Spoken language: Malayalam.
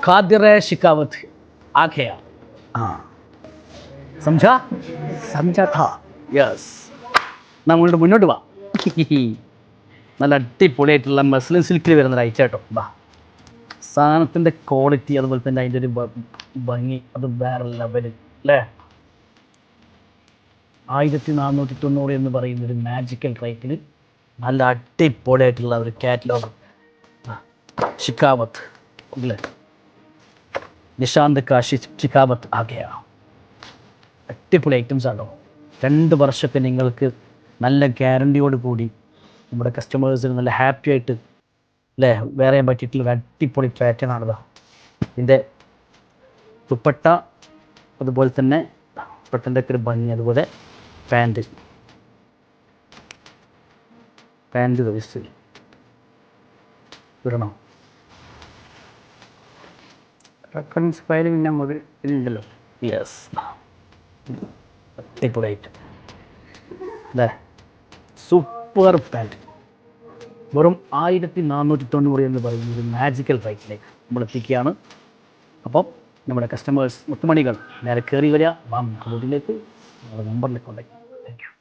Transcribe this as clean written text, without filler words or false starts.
ഖാദിർ ഷിക്കാവത്ത് ആഖയാ സംജാ സംജാ ഥാ യെസ് നമ്മളുടെ മുന്നോട്ട് വാ നല്ല അടിപൊളിയായിട്ടുള്ള മസ്ലിൻ സിൽക്കിൽ വരുന്ന ഒരു ഐറ്റം കേട്ടോ വാ സാധനത്തിൻ്റെ ക്വാളിറ്റി അതുപോലെ തന്നെ അതിൻ്റെ ഒരു ഭംഗി അത് വേറെ ലെവല് അല്ലേ 1490 എന്ന് പറയുന്ന ഒരു മാജിക്കൽ റേറ്റിൽ നല്ല അടിപൊളിയായിട്ടുള്ള ഒരു കാറ്റലോഗ് ഷിക്കാവത്ത് അല്ലേ നിഷാന്ത് കാശി ഷിക്കാവത്ത് ആകെയാ അടിപൊളി ഐറ്റംസ് ആണോ 2 വർഷത്തെ നിങ്ങൾക്ക് നല്ല ഗ്യാരണ്ടിയോട് കൂടി നമ്മുടെ കസ്റ്റമേഴ്സിന് നല്ല ഹാപ്പി ആയിട്ട് അല്ലേ വേറെ പറ്റിയിട്ടുള്ള അടിപൊളി പാറ്റേൺ ആണിതാ ഇതിൻ്റെ ദുപ്പട്ട അതുപോലെ തന്നെ ദുപ്പട്ടൻ്റെ ഒക്കെ ഒരു ഭംഗി അതുപോലെ പാൻറ് ദിവസം ഇടണോ റെഫറൻസ് ഫയൽ പിന്നെ നമുക്ക് ഇല്ലല്ലോ യെസ് അടിപൊളിയായിട്ട് അല്ലേ സൂപ്പർ പാൻറ് വെറും 1490 എന്ന് പറയുന്ന ഒരു മാജിക്കൽ റേറ്റിലേക്ക് നമ്മൾ എത്തിക്കുകയാണ് അപ്പം നമ്മുടെ കസ്റ്റമേഴ്സ് മുത്തുമണികൾ നേരെ കയറി വരിക വാം വീട്ടിലേക്ക് നമ്പറിലേക്ക് കൊണ്ടുപോയി താങ്ക് യു